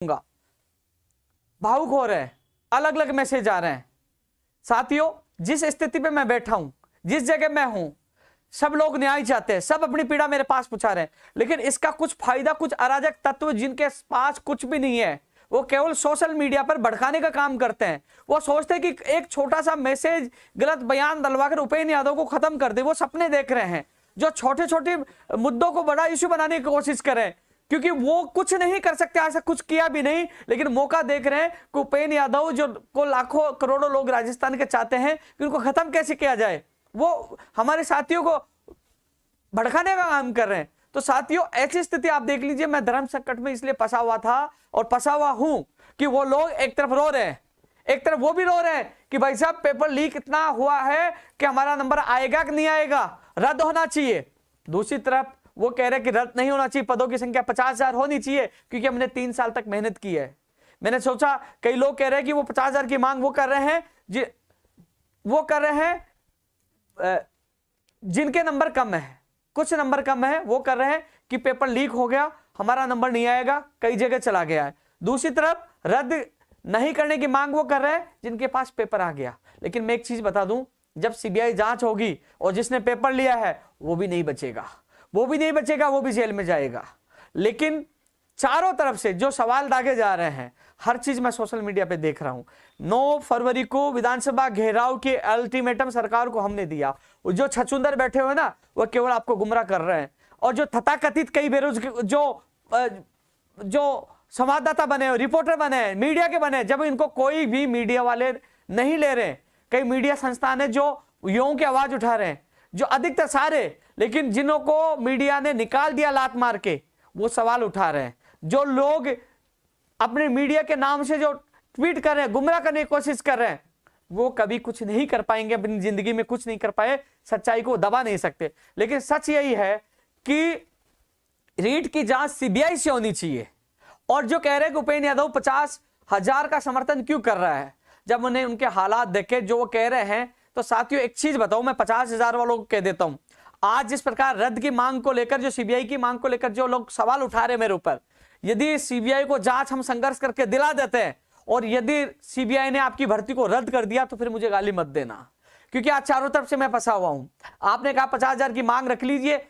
भावुक हो रहे हैं, अलग अलग मैसेज आ रहे हैं। साथियों, जिस स्थिति पे मैं बैठा हूं, जिस जगह मैं हूं, सब लोग न्याय चाहते हैं, सब अपनी पीड़ा मेरे पास पहुंचा रहे हैं, लेकिन इसका कुछ फायदा कुछ अराजक तत्व जिनके पास कुछ भी नहीं है, वो केवल सोशल मीडिया पर भड़काने का काम करते हैं। वो सोचते हैं कि एक छोटा सा मैसेज, गलत बयान डलवाकर उपेंद्र यादव को खत्म कर दे। वो सपने देख रहे हैं, जो छोटे छोटे मुद्दों को बड़ा इश्यू बनाने की कोशिश करें, क्योंकि वो कुछ नहीं कर सकते, ऐसा कुछ किया भी नहीं, लेकिन मौका देख रहे हैं कि उपेंद्र यादव जो को लाखों करोड़ों लोग राजस्थान के चाहते हैं कि उनको खत्म कैसे किया जाए, वो हमारे साथियों को भड़काने का काम कर रहे हैं। तो साथियों, ऐसी स्थिति आप देख लीजिए, मैं धर्म संकट में इसलिए फंसा हुआ था और फंसा हुआ हूं कि वो लोग एक तरफ रो रहे हैं, एक तरफ वो भी रो रहे हैं कि भाई साहब पेपर लीक इतना हुआ है कि हमारा नंबर आएगा कि नहीं आएगा, रद्द होना चाहिए। दूसरी तरफ वो कह रहे हैं कि रद्द नहीं होना चाहिए, पदों की संख्या 50,000 होनी चाहिए, क्योंकि हमने 3 साल तक मेहनत की है। मैंने सोचा, कई लोग कह रहे हैं कि वो 50,000 की मांग वो कर रहे हैं, वो कर रहे हैं जिनके नंबर कम है, कुछ नंबर कम है, वो कर रहे हैं कि पेपर लीक हो गया, हमारा नंबर नहीं आएगा, कई जगह चला गया है। दूसरी तरफ रद्द नहीं करने की मांग वो कर रहे हैं जिनके पास पेपर आ गया। लेकिन मैं एक चीज बता दूं, जब सीबीआई जांच होगी और जिसने पेपर लिया है वो भी नहीं बचेगा, वो भी नहीं बचेगा, वो भी जेल में जाएगा। लेकिन चारों तरफ से जो सवाल दागे जा रहे हैं, हर चीज मैं सोशल मीडिया पे देख रहा हूं। 9 फरवरी को विधानसभा घेराव के अल्टीमेटम सरकार को हमने दिया। जो छछूंदर बैठे हुए ना, वो केवल आपको गुमराह कर रहे हैं, और जो तथाकथित कई बेरोजगार जो संवाददाता बने, रिपोर्टर बने, मीडिया के बने, जब इनको कोई भी मीडिया वाले नहीं ले रहे, कई मीडिया संस्थान है जो युवाओं की आवाज उठा रहे हैं, जो अधिकतर सारे, लेकिन जिन्हों को मीडिया ने निकाल दिया लात मार के, वो सवाल उठा रहे हैं। जो लोग अपने मीडिया के नाम से जो ट्वीट कर रहे हैं, गुमराह करने की कोशिश कर रहे हैं, वो कभी कुछ नहीं कर पाएंगे, अपनी जिंदगी में कुछ नहीं कर पाए, सच्चाई को दबा नहीं सकते। लेकिन सच यही है कि रीट की जांच सीबीआई से होनी चाहिए। और जो कह रहे हैं कि उपेंद्र यादव 50,000 का समर्थन क्यों कर रहा है, जब उन्हें उनके हालात देखे जो वो कह रहे हैं, तो साथियों एक चीज बताऊं, मैं 50,000 वालों को कह देता हूं, आज जिस प्रकार रद्द की मांग को लेकर, जो सीबीआई की मांग को लेकर जो लोग सवाल उठा रहे हैं मेरे ऊपर, यदि सीबीआई को जांच हम संघर्ष करके दिला देते हैं, और यदि सीबीआई ने आपकी भर्ती को रद्द कर दिया, तो फिर मुझे गाली मत देना, क्योंकि आज चारों तरफ से मैं फंसा हुआ हूं। आपने कहा 50,000 की मांग रख लीजिए,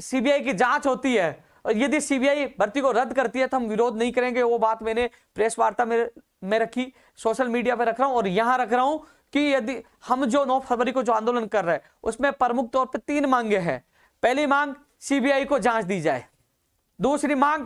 सीबीआई की जांच होती है, और यदि सीबीआई भर्ती को रद्द करती है तो हम विरोध नहीं करेंगे। वो बात मैंने प्रेस वार्ता में रखी, सोशल मीडिया पे रख रहा हूं और यहां रख रहा हूं कि यदि हम जो 9 फरवरी को जो आंदोलन कर रहे हैं, उसमें प्रमुख तौर पर 3 मांगे हैं। पहली मांग, सीबीआई को जांच दी जाए। दूसरी मांग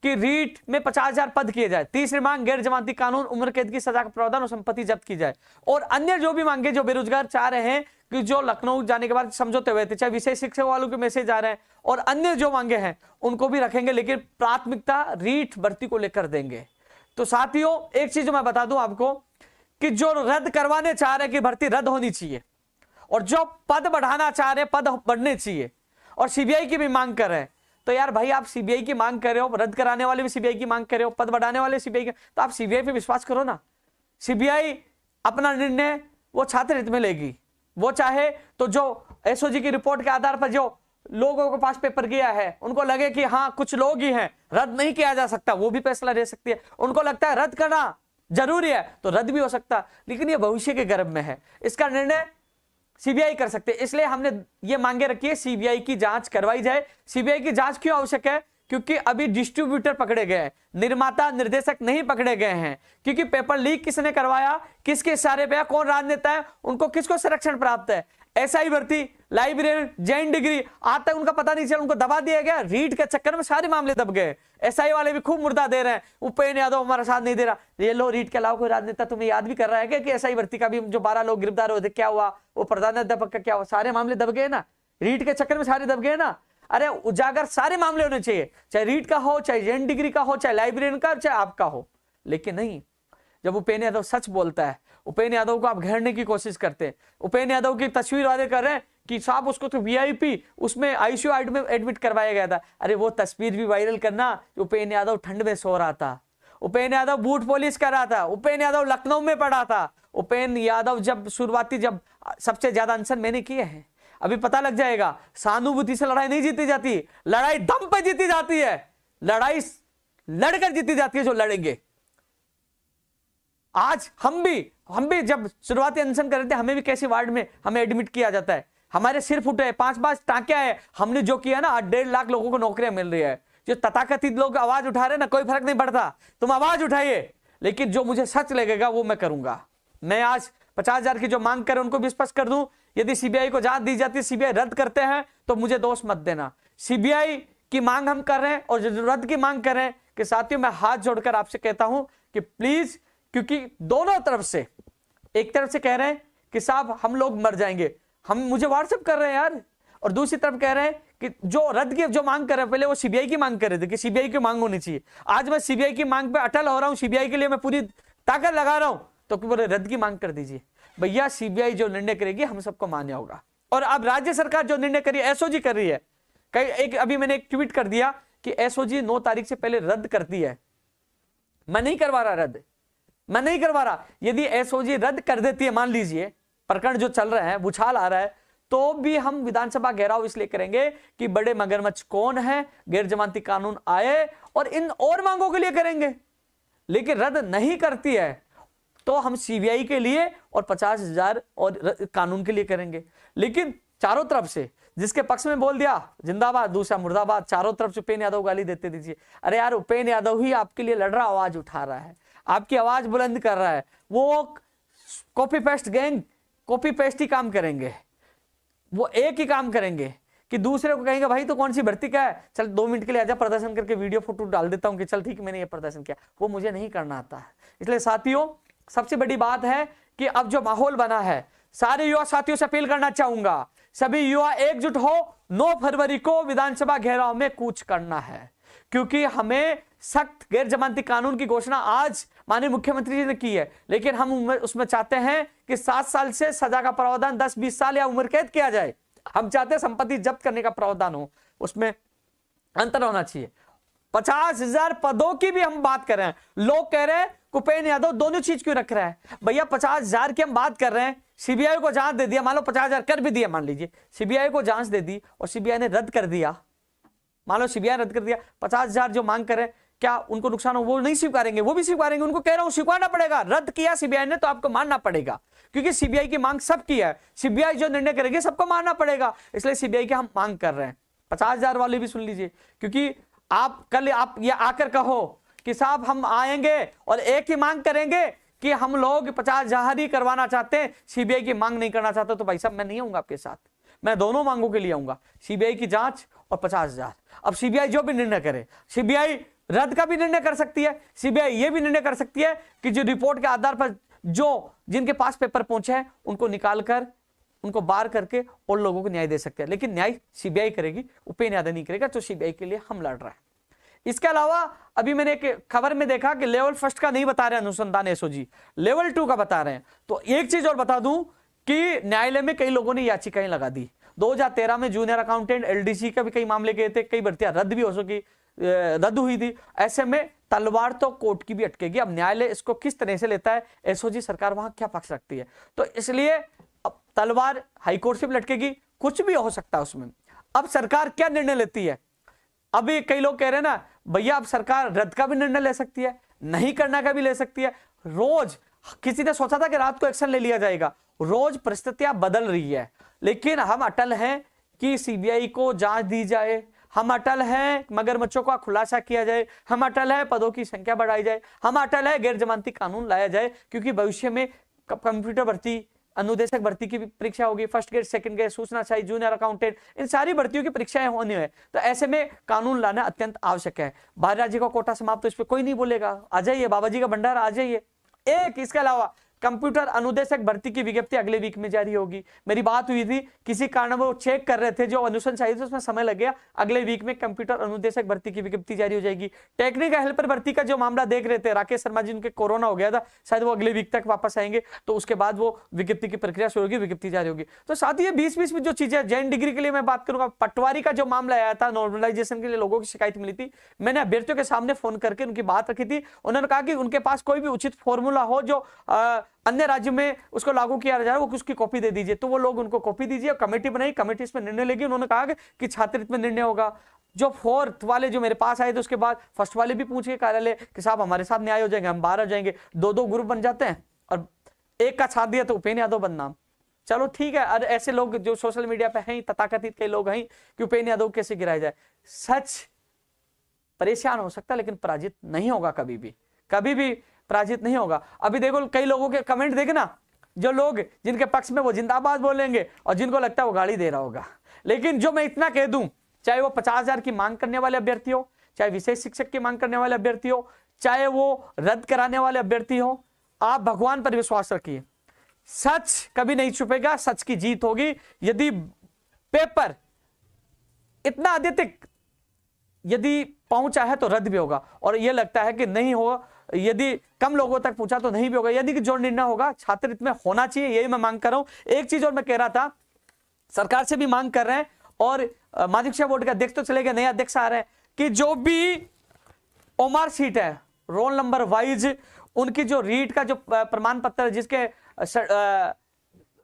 कि रीट में 50,000 पद किए जाए। तीसरी मांग, गैर जमानती कानून, उम्र कैद की सजा का प्रावधान और संपत्ति जब्त की जाए। और अन्य जो भी मांगे जो बेरोजगार चाह रहे हैं कि जो लखनऊ जाने के बाद समझौते हुए थे, चाहे विशेष शिक्षा वालों के मैसेज आ रहे हैं, और अन्य जो मांगे हैं उनको भी रखेंगे, लेकिन प्राथमिकता रीट भर्ती को लेकर देंगे। तो साथियों, एक चीज मैं बता दूं आपको कि जो रद्द करवाने चाह रहे हैं कि भर्ती रद्द होनी चाहिए, और जो पद बढ़ाना चाह रहे हैं पद बढ़ने चाहिए, और सीबीआई की भी मांग कर रहे हैं, तो यार भाई, आप सीबीआई की मांग कर रहे हो, रद्द कराने वाले भी सीबीआई की मांग कर रहे हो, पद बढ़ाने वाले सीबीआई के, तो आप सीबीआई पे विश्वास करो ना। सीबीआई अपना निर्णय वो छात्र हित में लेगी। वो चाहे तो जो एसओजी की रिपोर्ट के आधार पर जो लोगों के पास पेपर गया है, उनको लगे कि हाँ कुछ लोग ही हैं, रद्द नहीं किया जा सकता, वो भी फैसला ले सकती है। उनको लगता है रद्द करना जरूरी है तो रद्द भी हो सकता, लेकिन ये भविष्य के गर्भ में है, इसका निर्णय सीबीआई कर सकते हैं। इसलिए हमने ये मांगे रखी है, सीबीआई की जांच करवाई जाए। सीबीआई की जांच क्यों आवश्यक है? क्योंकि अभी डिस्ट्रीब्यूटर पकड़े गए हैं, निर्माता निर्देशक नहीं पकड़े गए हैं, क्योंकि पेपर लीक किसने करवाया, किसके इशारे पे, कौन राजनेता है, उनको किसको संरक्षण प्राप्त है। एसआई भर्ती, लाइब्रेरियन, जैन डिग्री, आज तक उनका पता नहीं चला, उनको दबा दिया गया। रीट के चक्कर में सारे मामले दब गए। एसआई वाले भी खूब मुर्दा दे रहे हैं, उपेंद्र यादव हमारा साथ नहीं दे रहा। ये लो, रीट के अलावा कोई राजनेता तुम्हें याद भी कर रहा है क्या कि एसआई भर्ती का भी जो 12 लोग गिरफ्तार हुए थे, क्या हुआ, वो प्रधानाध्यापक का क्या हुआ? सारे मामले दब गए ना, रीट के चक्कर में सारे दब गए ना। अरे उजागर सारे मामले होने चाहिए, चाहे रीट का हो, चाहे जैन डिग्री का हो, चाहे लाइब्रेरियन का, चाहे आपका हो। लेकिन नहीं, जब उपेंद्र यादव सच बोलता है, उपेंद्र यादव को आप घेरने की कोशिश करते हैं, उपेंद्र यादव की तस्वीर वादे कर रहे हैं कि साहब उसको तो वीआईपी उसमें आईसीयू में एडमिट करवाया गया था। अरे वो तस्वीर भी वायरल करना, उपेंद्र यादव ठंड में सो रहा था, उपेंद्र यादव बूट पॉलिश कर रहा था, उपेंद्र यादव लखनऊ में पड़ा था। उपेंद्र यादव जब सबसे ज्यादा अनशन मैंने किए हैं, अभी पता लग जाएगा। सहानुभूति से लड़ाई नहीं जीती जाती, लड़ाई दम पे जीती जाती है। लड़ाई लड़कर जीती जाती है जो लड़ेंगे। आज हम भी जब शुरुआती अनशन कर रहे थे, हमें भी कैसे वार्ड में हमें एडमिट किया जाता है, हमारे सिर फुटे, 5-5 टांके आए, हमने जो किया ना, 1.5 लाख लोगों को नौकरियां मिल रही है। जो तथाकथित लोग आवाज उठा रहे ना, कोई फर्क नहीं पड़ता, तुम आवाज उठाइए, लेकिन जो मुझे सच लगेगा वो मैं करूंगा। मैं आज 50,000 की जो मांग करे उनको भी स्पष्ट कर दूं, यदि सीबीआई को जांच दी जाती है, सीबीआई रद्द करते हैं तो मुझे दोष मत देना। सीबीआई की मांग हम कर रहे हैं और जो रद्द की मांग कर रहे हैं कि साथियों, मैं हाथ जोड़कर आपसे कहता हूं कि प्लीज, क्योंकि दोनों तरफ से, एक तरफ से कह रहे हैं कि साहब हम लोग मर जाएंगे, हम मुझे व्हाट्सएप कर रहे हैं यार, और दूसरी तरफ कह रहे हैं कि जो रद्द की जो मांग कर रहे हैं, पहले वो सीबीआई की मांग कर रहे थे कि सीबीआई की मांग होनी चाहिए। आज मैं सीबीआई की मांग पे अटल हो रहा हूं, सीबीआई के लिए मैं पूरी ताकत लगा रहा हूं, तो बोले रद्द की मांग कर दीजिए। भैया सीबीआई जो निर्णय करेगी हम सबको मान्य होगा। और अब राज्य सरकार जो निर्णय करी, एसओजी कर रही है, अभी मैंने एक ट्वीट कर दिया कि एसओजी 9 तारीख से पहले रद्द करती है। मैं नहीं करवा रहा रद्द, मैं नहीं करवा रहा। यदि एसओजी रद्द कर देती है, मान लीजिए प्रकरण जो चल रहा है, बुछाल आ रहा है, तो भी हम विधानसभा घेराव इसलिए करेंगे कि बड़े मगरमच्छ कौन है, गैर जमानती कानून आए, और इन और मांगों के लिए करेंगे। लेकिन रद्द नहीं करती है तो हम सीबीआई के लिए और 50,000 और कानून के लिए करेंगे। लेकिन चारों तरफ से जिसके पक्ष में बोल दिया जिंदाबाद, दूसरा मुर्दाबाद, चारों तरफ से उपेंद्र यादव गाली देते दीजिए। अरे यार, उपेंद्र यादव ही आपके लिए लड़ रहा, आवाज उठा रहा है, आपकी आवाज बुलंद कर रहा है। वो copy paste gang copy paste ही काम करेंगे, वो एक ही काम करेंगे कि दूसरे को कहेंगे भाई तो कौन सी भर्ती का है, चल 2 मिनट के लिए आजा, प्रदर्शन करके वीडियो फोटो डाल देता हूं कि चल ठीक मैंने ये प्रदर्शन किया। वो मुझे नहीं करना आता है। इसलिए साथियों, सबसे बड़ी बात है कि अब जो माहौल बना है, सारे युवा साथियों से अपील करना चाहूंगा, सभी युवा एकजुट हो, 9 फरवरी को विधानसभा घेराव में कूच करना है, क्योंकि हमें सख्त गैर जमानती कानून की घोषणा आज माननीय मुख्यमंत्री जी ने की है, लेकिन हम उसमें चाहते हैं कि 7 साल से सजा का प्रावधान 10-20 साल या उम्र कैद किया जाए। हम चाहते हैं संपत्ति जब्त करने का प्रावधान हो, उसमें अंतर होना चाहिए। 50,000 पदों की भी हम बात कर रहे हैं। लोग कह रहे हैं उपेंद्र यादव दोनों चीज क्यों रख रहा है? भैया 50,000 की हम बात कर रहे हैं, सीबीआई को जांच दे दिया, मान लो 50,000 कर भी दिया, मान लीजिए सीबीआई को जांच दे दी और सीबीआई ने रद्द कर दिया, मान लो सीबीआई रद्द कर दिया, 50,000 जो मांग करें, क्या उनको नुकसान हो? वो नहीं स्वीकारेंगे, वो भी स्वीकारेंगे। उनको कह रहा हूं स्वीकारना पड़ेगा, रद्द किया सीबीआई ने तो आपको मानना पड़ेगा, क्योंकि सीबीआई की मांग सबकी है, सीबीआई जो निर्णय करेगी सबको मानना पड़ेगा। इसलिए सीबीआई की हम मांग कर रहे हैं। 50,000 वाले भी सुन लीजिए, क्योंकि आप कल आप ये आकर कहो कि साहब हम आएंगे और एक ही मांग करेंगे कि हम लोग 50,000 ही करवाना चाहते हैं, सीबीआई की मांग नहीं करना चाहते, तो भाई साहब मैं नहीं आऊंगा आपके साथ, मैं दोनों मांगों के लिए आऊंगा, सीबीआई की जांच और 50,000। अब सीबीआई जो भी निर्णय करे, सीबीआई रद्द का भी निर्णय कर सकती है, सीबीआई ये भी निर्णय कर सकती है कि जो रिपोर्ट के आधार पर जो जिनके पास पेपर पहुंचे हैं उनको निकालकर उनको बार करके और लोगों को न्याय दे सकते हैं, लेकिन न्याय सीबीआई करेगी, उपेंद्र यादव नहीं करेगा। तो सीबीआई के लिए हम लड़ रहे हैं। इसके अलावा अभी मैंने एक खबर में देखा कि लेवल 1 का नहीं बता रहे अनुसंधान एसओजी, लेवल 2 का बता रहे हैं। तो एक चीज और बता दूं कि न्यायालय में कई लोगों ने याचिकाएं लगा दी। 2013 में जूनियर अकाउंटेंट एलडीसी का भी कई मामले गए थे, कई भर्तियां रद्द भी हो सकी, रद्द हुई थी। ऐसे में तलवार तो कोर्ट की भी अटकेगी। अब न्यायालय इसको किस तरह से लेता है, एसओजी सरकार वहां क्या पक्ष रखती है, तो इसलिए अब तलवार हाईकोर्ट से भी लटकेगी, कुछ भी हो सकता है उसमें। अब सरकार क्या निर्णय लेती है? अभी कई लोग कह रहे हैं ना भैया, अब सरकार रद्द का भी निर्णय ले सकती है, नहीं करना का भी ले सकती है। रोज किसी ने सोचा था कि रात को एक्शन ले लिया जाएगा, रोज परिस्थितियां बदल रही है, लेकिन हम अटल हैं कि सीबीआई को जांच दी जाए, हम अटल हैं मगरमच्छों का खुलासा किया जाए, हम अटल है पदों की संख्या बढ़ाई जाए, हम अटल है गैर जमानती कानून लाया जाए, क्योंकि भविष्य में कंप्यूटर भर्ती, अनुदेशक भर्ती की भी परीक्षा होगी, फर्स्ट ग्रेड, सेकंड ग्रेड, सूचना चाहिए, जूनियर अकाउंटेंट, इन सारी भर्तियों की परीक्षाएं होनी है। तो ऐसे में कानून लाना अत्यंत आवश्यक है। बाहर राज्य का कोटा समाप्त, तो इस पर कोई नहीं बोलेगा, आ जाइए बाबा जी का भंडारा, आ जाइए। एक इसके अलावा कंप्यूटर अनुदेशक भर्ती की विज्ञप्ति अगले वीक में जारी होगी। मेरी बात हुई थी, किसी कारण वो चेक कर रहे थे, जो अनुशंसा चाहिए थी उसमें समय लग गया, अगले वीक में कंप्यूटर अनुदेशक भर्ती की विज्ञप्ति जारी हो जाएगी। टेक्निकल हेल्पर भर्ती का जो मामला देख रहे थे, राकेश शर्मा जी, उनके कोरोना हो गया था, शायद वो अगले वीक तक वापस आएंगे, तो उसके बाद वो विज्ञप्ति की प्रक्रिया शुरू होगी, विज्ञप्ति जारी होगी। तो साथ ही 20-20 में जो चीजें, जैन डिग्री के लिए मैं बात करूंगा, पटवारी का जो मामला आया था, नॉर्मलाइजेशन के लिए लोगों की शिकायत मिली थी, मैंने अभ्यर्थियों के सामने फोन करके उनकी बात रखी थी। उन्होंने कहा कि उनके पास कोई भी उचित फॉर्मूला हो जो अन्य राज्य में उसको लागू किया जाए, वो उसकी कॉपी दे दीजिए। तो वो लोग उनको कॉपी दीजिए, कमेटी बनाई, कमेटी इसमें निर्णय लेगी। उन्होंने कहा कि छात्रहित में निर्णय होगा। जो फोर्थ वाले जो मेरे पास आए थे उसके बाद फर्स्ट वाले भी पूछे कार्यालय कि साहब हमारे साथ न्याय हो जाएंगे, हम बाहर आ जाएंगे। दो दो ग्रुप बन जाते हैं और एक का साथ दिया तो उपेंद्र यादव बदनाम। चलो ठीक है, अरे ऐसे लोग जो सोशल मीडिया पे हैं तथाकथित कई लोग हैं कि उपेंद्र यादव कैसे गिराया जाए। सच परेशान हो सकता है लेकिन पराजित नहीं होगा, कभी भी कभी भी पराजित नहीं होगा। अभी देखो कई लोगों के कमेंट देखे ना, जो लोग जिनके पक्ष में वो जिंदाबाद बोलेंगे और जिनको लगता है वो गाली दे रहा होगा। लेकिन जो मैं इतना कह दूं, चाहे वो 50,000 की मांग करने वाले अभ्यर्थी हो, चाहे विशेष शिक्षक की मांग करने वाले अभ्यर्थी हो, चाहे वो रद्द कराने वाले अभ्यर्थी हो, आप भगवान पर विश्वास रखिए, सच कभी नहीं छुपेगा, सच की जीत होगी। यदि पेपर इतना अत्यधिक यदि पहुंचा है तो रद्द भी होगा, और यह लगता है कि नहीं होगा, यदि कम लोगों तक पहुंचा तो नहीं भी होगा। यदि जो निर्णय होगा छात्र हित में होना चाहिए, यही मैं मांग कर रहा हूं। एक चीज और मैं कह रहा था, सरकार से भी मांग कर रहे हैं और माध्यमिक शिक्षा बोर्ड का अध्यक्ष तो चले गए, नए अध्यक्ष आ रहे हैं कि जो भी ओमार सीट है रोल नंबर वाइज उनकी जो रीट का जो प्रमाण पत्र जिसके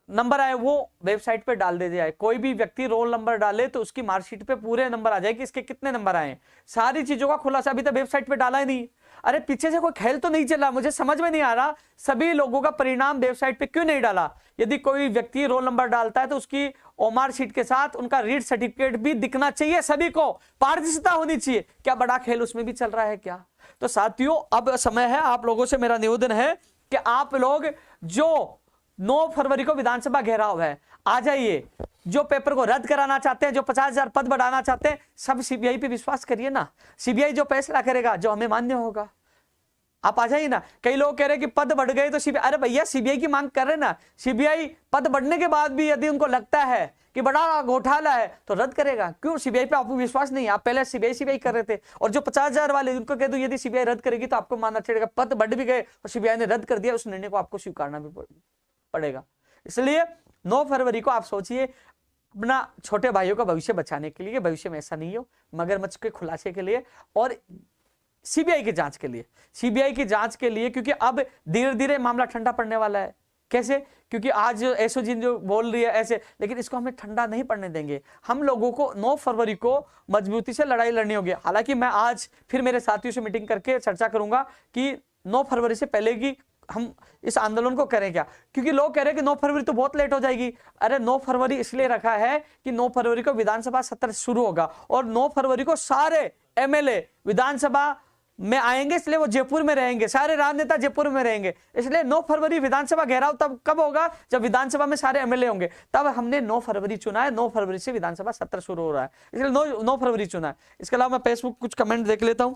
नंबर आए वो वेबसाइट पे डाल दे जाए। कोई भी व्यक्ति रोल नंबर डाले तो उसकी मार्कशीट पे पूरे नंबर आ जाए कि इसके कितने नंबर आए। सारी चीजों का खुलासा अभी तक वेबसाइट पे डाला ही नहीं। अरे पीछे से कोई खेल तो नहीं चल रहा, मुझे समझ में नहीं आ रहा सभी लोगों का परिणाम वेबसाइट पे क्यों नहीं डाला। यदि कोई व्यक्ति रोल नंबर डालता है तो उसकी ओमार शीट के साथ उनका रीड सर्टिफिकेट भी दिखना चाहिए, सभी को पारदर्शिता होनी चाहिए। क्या बड़ा खेल उसमें भी चल रहा है क्या? तो साथियों अब समय है, आप लोगों से मेरा निवेदन है कि आप लोग जो 9 फरवरी को विधानसभा घेराव है आ जाइए। जो पेपर को रद्द कराना चाहते हैं, जो 50,000 पद बढ़ाना चाहते हैं, सब सीबीआई पे विश्वास करिए ना। सीबीआई जो फैसला करेगा जो हमें मान्य होगा, आप आ जाइए ना। कई लोग कह रहे हैं कि पद बढ़ गए तो सीबीआई, अरे भैया सीबीआई की मांग कर रहे ना। सीबीआई पद बढ़ने के बाद भी यदि उनको लगता है कि बड़ा घोटाला है तो रद्द करेगा। क्यों? सीबीआई पे आपको विश्वास नहीं है। आप पहले सीबीआई कर रहे थे, और जो 50,000 वाले उनको कह दो यदि सीबीआई रद्द करेगी तो आपको मानना चाहिए पद बढ़ भी गए और सीबीआई ने रद्द कर दिया, उस निर्णय को आपको स्वीकारना भी पड़ेगा। इसलिए 9 फरवरी को आप सोचिए अपना छोटे भाइयों का भविष्य बचाने के लिए, भविष्य में ऐसा नहीं हो, मगरमच्छ के खुलासे के लिए और सीबीआई की जांच के लिए, सीबीआई की जांच के लिए, क्योंकि अब धीरे धीरे मामला ठंडा पड़ने वाला है। कैसे? क्योंकि आज एसओजी जो बोल रही है ऐसे, लेकिन इसको हमें ठंडा नहीं पड़ने देंगे। हम लोगों को 9 फरवरी को मजबूती से लड़ाई लड़नी होगी। हालांकि मैं आज फिर मेरे साथियों से मीटिंग करके चर्चा करूंगा कि 9 फरवरी से पहले की हम इस आंदोलन को करें क्या, क्योंकि लोग कह रहे हैं कि 9 फरवरी तो बहुत लेट हो जाएगी। अरे 9 फरवरी इसलिए रखा है कि 9 फरवरी को विधानसभा सत्र शुरू होगा और 9 फरवरी को सारे एमएलए विधानसभा में आएंगे, इसलिए वो जयपुर में रहेंगे, सारे राजनेता जयपुर में रहेंगे। इसलिए 9 फरवरी विधानसभा घेराव तब कब होगा? जब विधानसभा में सारे एमएलए होंगे। तब हमने 9 फरवरी चुना है। 9 फरवरी से विधानसभा सत्र शुरू हो रहा है, इसलिए 9 फरवरी चुना है। इसके अलावा मैं फेसबुक कुछ कमेंट देख लेता हूं।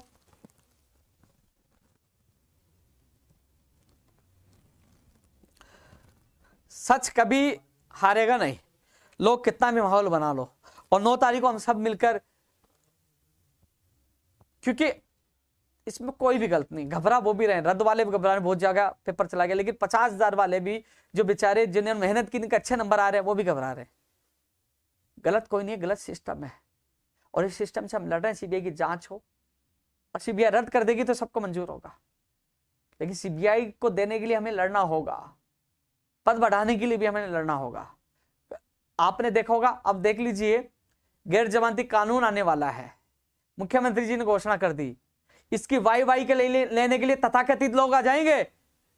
सच कभी हारेगा नहीं, लोग कितना भी माहौल बना लो, और 9 तारीख को हम सब मिलकर, क्योंकि इसमें कोई भी गलत नहीं, घबरा वो भी रहे, रद्द वाले भी घबरा रहे, बहुत जगह पेपर चला गया, लेकिन 50,000 वाले भी जो बेचारे जिन्हें मेहनत की अच्छे नंबर आ रहे हैं वो भी घबरा रहे हैं। गलत कोई नहीं है, गलत सिस्टम है, और इस सिस्टम से हम लड़ रहे हैं। सीबीआई की जांच हो और सीबीआई रद्द कर देगी तो सबको मंजूर होगा, लेकिन सीबीआई को देने के लिए हमें लड़ना होगा, पद बढ़ाने के लिए भी हमें लड़ना होगा। आपने देखा होगा, अब देख लीजिए गैर जमानती कानून आने वाला है, मुख्यमंत्री जी ने घोषणा कर दी। इसकी वाई के लेने के लिए तथाकथित लोग आ जाएंगे।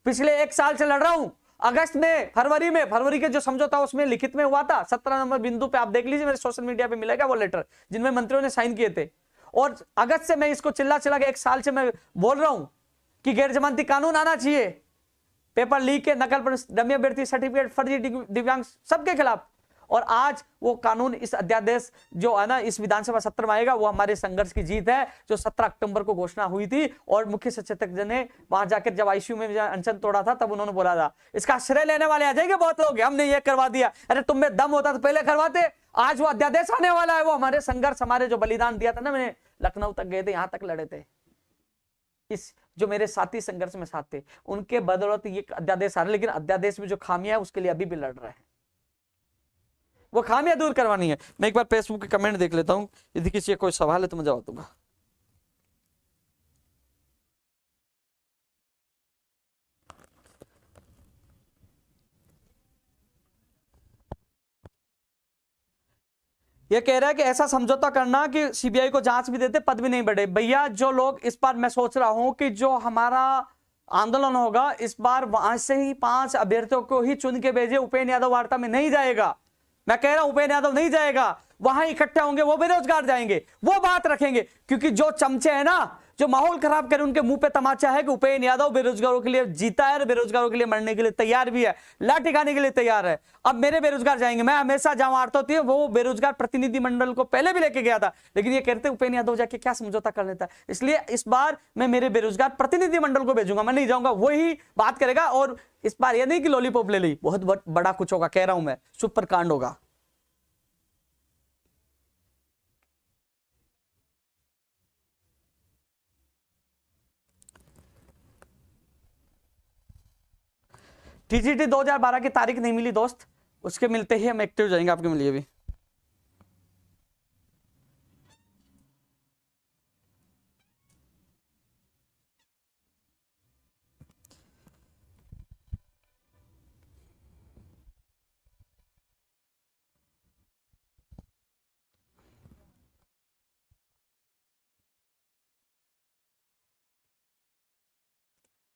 पिछले 1 साल से लड़ रहा हूं, अगस्त में फरवरी के जो समझौता उसमें लिखित में हुआ था 17 नंबर बिंदु पे, आप देख लीजिए, मेरे सोशल मीडिया पे मिलेगा वो लेटर जिनमें मंत्रियों ने साइन किए थे। और अगस्त से मैं इसको चिल्ला के 1 साल से मैं बोल रहा हूं कि गैर जमानती कानून आना चाहिए। पेपर लीक के, नकल पर डमी अभ्यर्थी सर्टिफिकेट, फर्जी दिव्यांग, सबके खिलाफ। और आज वो कानून, इस अध्यादेश जो है ना इस विधानसभा सत्र में आएगा, वो हमारे संघर्ष की जीत है, जो 17 अक्टूबर को घोषणा हुई थी। और मुख्य सचेतक जी ने वहां जाकर जब आईसीयू में अनशन तोड़ा था तब उन्होंने बोला था, इसका श्रेय लेने वाले आ जाएंगे बहुत लोग, हमने ये करवा दिया। अरे तुम में दम होता तो पहले करवाते। आज वो अध्यादेश आने वाला है, वो हमारे संघर्ष, हमारे जो बलिदान दिया था ना, मैंने लखनऊ तक गए थे, यहां तक लड़े थे, इस जो मेरे साथी संघर्ष में साथ थे, उनके बदौलत ये अध्यादेश आ रहा है। लेकिन अध्यादेश में जो खामियां है उसके लिए अभी भी लड़ रहे हैं, वो खामियां दूर करवानी है। मैं एक बार फेसबुक के कमेंट देख लेता हूं, यदि किसी का कोई सवाल है तो मैं जवाब दूंगा। ये कह रहा है कि ऐसा समझौता करना कि सीबीआई को जांच भी देते, पद भी नहीं बढ़े। भैया जो लोग इस बार, मैं सोच रहा हूं कि जो हमारा आंदोलन होगा इस बार वहां से ही 5 अभ्यर्थियों को ही चुन के भेजे। उपेंद्र यादव वार्ता में नहीं जाएगा, मैं कह रहा हूं उपेंद्र यादव नहीं जाएगा, वहां इकट्ठे होंगे, वो बेरोजगार जाएंगे, वो बात रखेंगे। क्योंकि जो चमचे हैं ना, जो माहौल खराब करे, उनके मुंह पे तमाचा है कि उपेंद्र यादव बेरोजगारों के लिए जीता है, बेरोजगारों के लिए मरने के लिए तैयार भी है, लाठी खाने के लिए तैयार है। अब मेरे बेरोजगार जाएंगे, मैं हमेशा जहां वार्ता होती है वो बेरोजगार प्रतिनिधि मंडल को पहले भी लेके गया था, लेकिन ये कहते उपेंद्र यादव जाके क्या समझौता कर लेता है। इसलिए इस बार मैं मेरे बेरोजगार प्रतिनिधि मंडल को भेजूंगा, मैं नहीं जाऊंगा, वही बात करेगा। और इस बार ये नहीं कि लॉलीपॉप ले ली, बहुत बड़ा कुछ होगा, कह रहा हूं मैं, सुपर कांड होगा। टीजीटी 2012 की तारीख नहीं मिली दोस्त, उसके मिलते ही हम एक्टिव जाएंगे आपके लिए भी।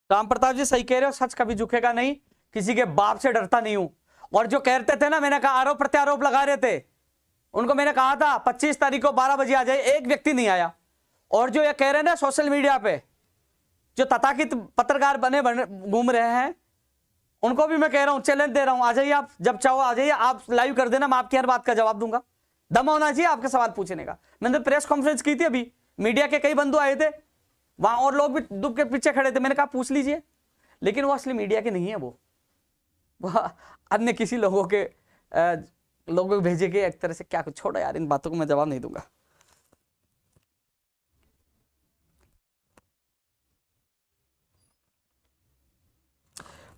राम प्रताप जी सही कह रहे हो, सच कभी झुकेगा नहीं, किसी के बाप से डरता नहीं हूं। और जो कहते थे ना, मैंने कहा आरोप प्रत्यारोप लगा रहे थे, उनको मैंने कहा था 25 तारीख को 12 बजे आ जाए, एक व्यक्ति नहीं आया। और जो ये कह रहे हैं ना सोशल मीडिया पे, जो तथाकथित पत्रकार बने घूम रहे हैं, उनको भी मैं कह रहा हूं, चैलेंज दे रहा हूं, आ जाइए आप, जब चाहो आ जाइए, आप लाइव कर देना, मैं आपकी हर बात का जवाब दूंगा। दम होना चाहिए आपके सवाल पूछने का। मैंने प्रेस कॉन्फ्रेंस की थी अभी, मीडिया के कई बंधु आए थे वहां, और लोग भी दुब के पीछे खड़े थे, मैंने कहा पूछ लीजिए, लेकिन वो असली मीडिया के नहीं है, वो अन्य किसी लोगों के लोगों को भेजे गए एक तरह से। क्या कुछ, छोड़ो यार, इन बातों को मैं जवाब नहीं दूंगा।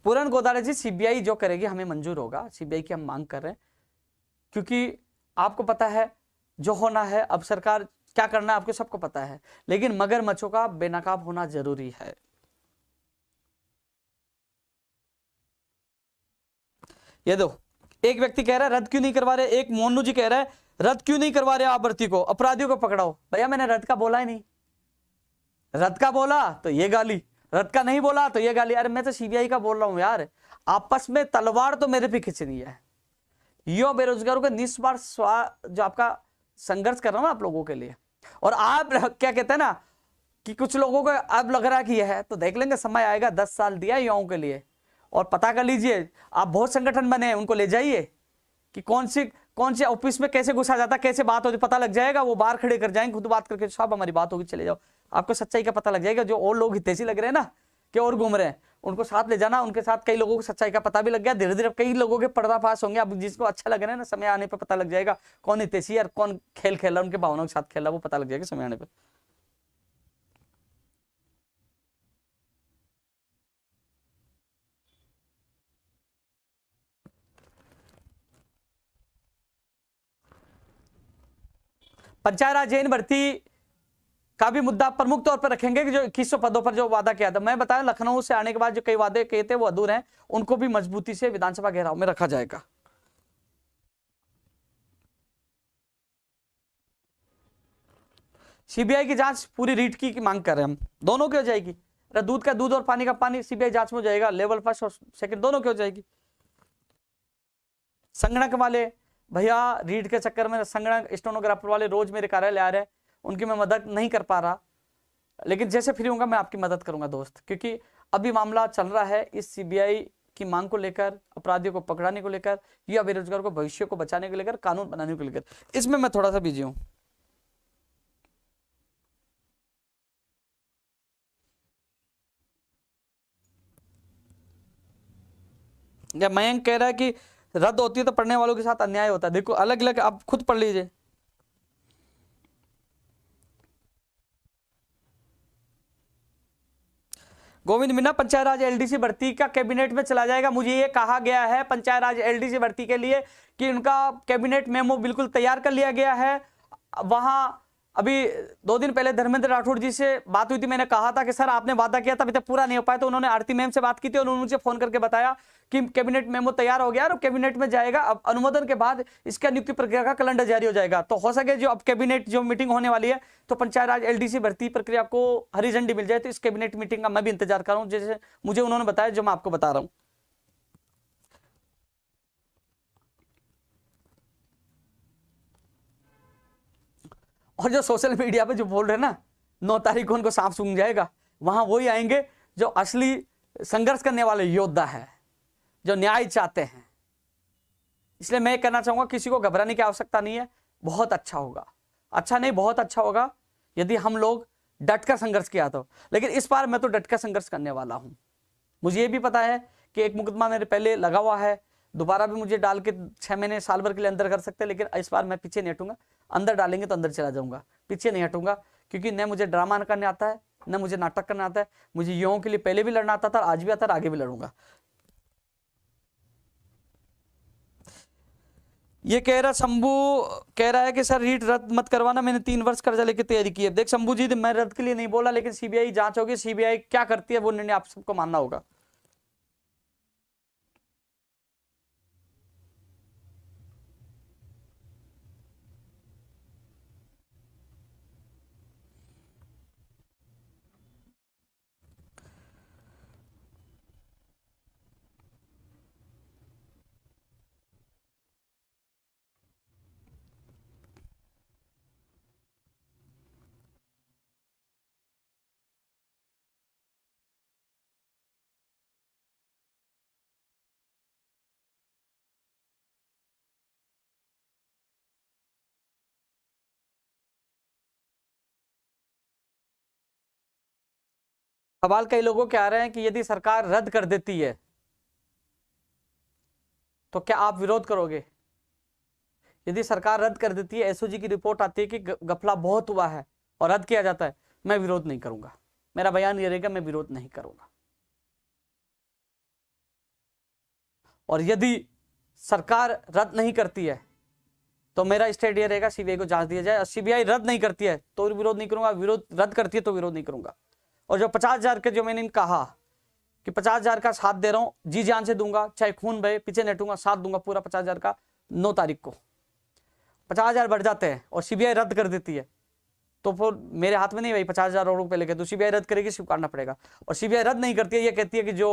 पूरन गोदारे जी, सीबीआई जो करेगी हमें मंजूर होगा, सीबीआई की हम मांग कर रहे हैं, क्योंकि आपको पता है जो होना है, अब सरकार क्या करना है आपको सबको पता है, लेकिन मगरमच्छों का बेनकाब होना जरूरी है। ये दो, एक व्यक्ति कह रहा है रद्द क्यों नहीं करवा रहे, एक मोनू जी कह रहा है रद्द क्यों नहीं करवा रहे आप भर्ती को, अपराधियों को पकड़ाओ। भैया मैंने रद्द का बोला ही नहीं, रद्द का बोला तो ये गाली, रद्द का नहीं बोला तो ये गाली। अरे मैं तो सीबीआई का बोल रहा हूं यार, आपस में तलवार तो मेरे पे खिंचनी है। यो बेरोजगारों का निस्वार्थ जो आपका संघर्ष कर रहा हूं आप लोगों के लिए, और आप क्या कहते हैं ना कि कुछ लोगों को अब लग रहा है कि यह है, तो देख लेंगे, समय आएगा, 10 साल दिया युवाओं के लिए, और पता कर लीजिए। आप बहुत संगठन बने हैं, उनको ले जाइए कि कौन से ऑफिस में कैसे घुसा जाता, कैसे बात होती, पता लग जाएगा। वो बाहर खड़े कर जाएंगे, खुद बात करके साहब हमारी बात होगी, चले जाओ, आपको सच्चाई का पता लग जाएगा। जो और लोग हितैषी लग रहे हैं ना कि और घूम रहे हैं, उनको साथ ले जाना, उनके साथ कई लोगों को सच्चाई का पता भी लग गया, धीरे धीरे कई लोगों के पर्दाफाश होंगे। अब जिसको अच्छा लग रहा है ना, समय आने पर पता लग जाएगा कौन हितैषी और कौन खेल खेल रहा है, उनके भावनाओं के साथ खेल रहा है, वो पता लग जाएगा समय आने पर। पंचायत राज जैन भर्ती का भी मुद्दा प्रमुख तौर पर रखेंगे कि जो 2100 पदों पर जो वादा किया था, मैं बताया लखनऊ से आने के बाद जो कई वादे किए थे वो अधूरे हैं, उनको भी मजबूती से विधानसभा घेराव में रखा जाएगा। सीबीआई की जांच पूरी रीट की मांग कर रहे हैं हम, दोनों की हो जाएगी। दूध का दूध और पानी का पानी सीबीआई जांच में हो जाएगा, लेवल फर्स्ट और सेकंड दोनों की हो जाएगी। संगणक वाले भैया रीट के चक्कर में संगणक स्टेनोग्राफर वाले रोज मेरे कार्यालय आ रहे हैं, उनकी मैं मदद नहीं कर पा रहा, लेकिन जैसे फ्री होऊंगा मैं आपकी मदद करूंगा दोस्त, क्योंकि अभी मामला चल रहा है इस सीबीआई की मांग को लेकर, अपराधियों को पकड़ाने को लेकर, या बेरोजगार को भविष्य को बचाने को लेकर, कानून बनाने को लेकर, इसमें मैं थोड़ा सा बिजी हूं। या मयंक कह रहा है कि रद्द होती है तो पढ़ने वालों के साथ अन्याय होता है। देखो अलग अलग, आप खुद पढ़ लीजिए। गोविंद मीना, पंचायत राज एलडीसी भर्ती का कैबिनेट में चला जाएगा। मुझे ये कहा गया है पंचायत राज एलडीसी भर्ती के लिए कि उनका कैबिनेट मेमो बिल्कुल तैयार कर लिया गया है, वहां अभी 2 दिन पहले धर्मेंद्र राठौड़ जी से बात हुई थी, मैंने कहा था कि सर आपने वादा किया था अभी तक पूरा नहीं हो पाया, तो उन्होंने आरती मैम से बात की थी और उन्होंने मुझे फोन करके बताया कि कैबिनेट मेमो तैयार हो गया और कैबिनेट में जाएगा, अब अनुमोदन के बाद इसका नियुक्ति प्रक्रिया का कैलेंडर जारी हो जाएगा। तो हो सके जो अब कैबिनेट जो मीटिंग होने वाली है तो पंचायत राज एलडीसी भर्ती प्रक्रिया को हरी झंडी मिल जाए, तो इस कैबिनेट मीटिंग का मैं भी इंतजार कर रहा हूं, जैसे मुझे उन्होंने बताया जो मैं आपको बता रहा हूं। और जो सोशल मीडिया पे जो बोल रहे हैं ना 9 तारीख को उनको सांप सूंघ जाएगा, वहां वही आएंगे जो असली संघर्ष करने वाले योद्धा है, जो न्याय चाहते हैं। इसलिए मैं कहना चाहूंगा किसी को घबराने की आवश्यकता नहीं है, बहुत अच्छा होगा, अच्छा नहीं बहुत अच्छा होगा यदि हम लोग डट कर संघर्ष किया तो। लेकिन इस बार मैं तो डट कर संघर्ष करने वाला हूं। मुझे ये भी पता है कि एक मुकदमा मेरे पहले लगा हुआ है, दोबारा भी मुझे डाल के 6 महीने साल भर के लिए अंदर कर सकते हैं, लेकिन इस बार मैं पीछे नहीं हटूंगा। अंदर डालेंगे तो अंदर चला जाऊंगा, पीछे नहीं हटूंगा, क्योंकि न मुझे ड्रामा करने आता है न मुझे नाटक करना आता है। मुझे युवाओं के लिए पहले भी लड़ना आता था, आज भी आता है, आगे भी लड़ूंगा। ये कह रहा शंभू कह रहा है कि सर रीट रद्द मत करवाना, मैंने 3 वर्ष कर्जा लेके तैयारी की है। देख शंभू जी, मैं रद्द के लिए नहीं बोला, लेकिन सीबीआई जांच होगी, सीबीआई क्या करती है वो निर्णय आप सबको मानना होगा। सवाल कई लोगों के आ रहे हैं कि यदि सरकार रद्द कर देती है तो क्या आप विरोध करोगे? यदि सरकार रद्द कर देती है, एसओजी की रिपोर्ट आती है कि गफला बहुत हुआ है और रद्द किया जाता है, मैं विरोध नहीं करूंगा। मेरा बयान ये रहेगा, मैं विरोध नहीं करूंगा। और यदि सरकार रद्द नहीं करती है तो मेरा स्टैंड ये रहेगा, सीबीआई को जांच दिया जाए। और सीबीआई रद्द नहीं करती है तो विरोध नहीं करूंगा, विरोध रद्द करती है तो विरोध नहीं करूंगा। और जो 50,000 के जो मैंने कहा कि 50,000 का साथ दे रहा हूं, जी जान से दूंगा, चाहे खून बहे, पीछे नहीं हटूंगा, साथ दूंगा पूरा 50,000 का। 9 तारीख को 50,000 बढ़ जाते हैं और सीबीआई रद्द कर देती है तो फिर मेरे हाथ में नहीं भाई 50,000 और रुपए लेके, तो सीबीआई रद्द करेगी, स्वीकारना पड़ेगा। और सीबीआई रद्द नहीं करती है, ये कहती है कि जो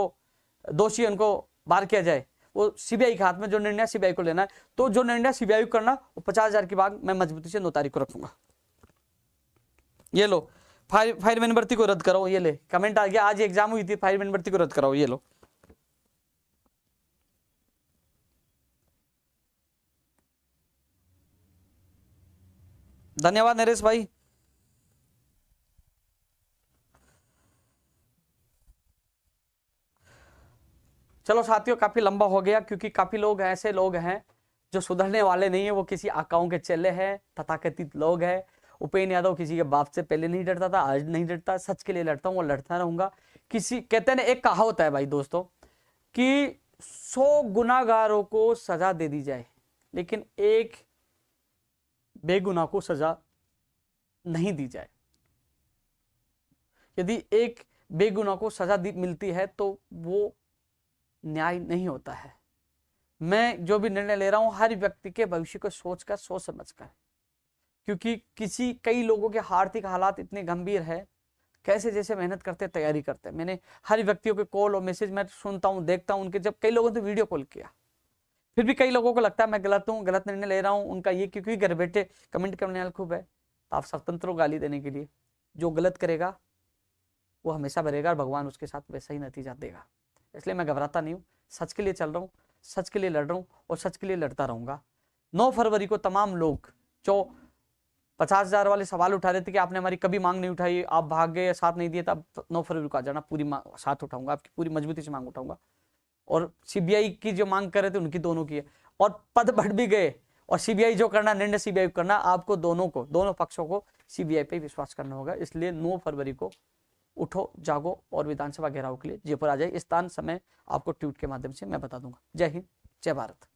दोषी है उनको बाहर किया जाए, वो सीबीआई के हाथ में, जो निर्णय सीबीआई को लेना है। तो जो निर्णय सीबीआई को करना, वो 50,000 की बात मैं मजबूती से 9 तारीख को रखूंगा। ये लो, फायरमैन भर्ती को रद्द कराओ, ये ले कमेंट आ गया, आज एग्जाम हुई थी, फायरमैन भर्ती को रद्द कराओ, ये लो। धन्यवाद नरेश भाई। चलो साथियों, काफी लंबा हो गया, क्योंकि काफी लोग ऐसे लोग हैं जो सुधरने वाले नहीं है, वो किसी आकाओं के चेले हैं, तथाकथित लोग हैं। उपेंद्र यादव किसी के बाप से पहले नहीं डरता था, आज नहीं डरता, सच के लिए लड़ता हूं और लड़ता रहूंगा। किसी कहते हैं, एक कहावत है भाई दोस्तों कि 100 गुनाहगारों को सजा दे दी जाए लेकिन एक बेगुनाह को सजा नहीं दी जाए। यदि एक बेगुनाह को सजा मिलती है तो वो न्याय नहीं होता है। मैं जो भी निर्णय ले रहा हूं, हर व्यक्ति के भविष्य को सोचकर, सोच समझकर, क्योंकि कई लोगों के आर्थिक हालात इतने गंभीर है, कैसे जैसे मेहनत करते, तैयारी करते। मैंने हर व्यक्तियों के कॉल और मैसेज मैं सुनता हूं, देखता हूं उनके। जब कई लोगों ने वीडियो कॉल किया, फिर भी कई लोगों को लगता है मैं गलत हूं, गलत निर्णय ले रहा हूं उनका, ये क्योंकि घर बैठे कमेंट करने वाले खूब है। तो आप स्वतंत्र हो गाली देने के लिए। जो गलत करेगा वो हमेशा भरेगा और भगवान उसके साथ वैसा ही नतीजा देगा। इसलिए मैं घबराता नहीं हूँ, सच के लिए चल रहा हूँ, सच के लिए लड़ रहा हूँ और सच के लिए लड़ता रहूंगा। 9 फरवरी को तमाम लोग जो 50,000 वाले सवाल उठा रहे थे कि आपने हमारी कभी मांग नहीं उठाई, आप भाग गए, साथ नहीं दिए, तब 9 फरवरी को आ जाना, पूरी साथ उठाऊंगा, आपकी पूरी मजबूती से मांग उठाऊंगा। और सीबीआई की जो मांग कर रहे थे उनकी दोनों की है, और पद बढ़ भी गए। और सीबीआई जो करना, निर्णय सीबीआई करना, आपको दोनों पक्षों को सीबीआई पे विश्वास करना होगा। इसलिए 9 फरवरी को उठो, जागो और विधानसभा घेराव के लिए जयपुर आ जाए। स्थान समय आपको ट्वीट के माध्यम से मैं बता दूंगा। जय हिंद, जय भारत।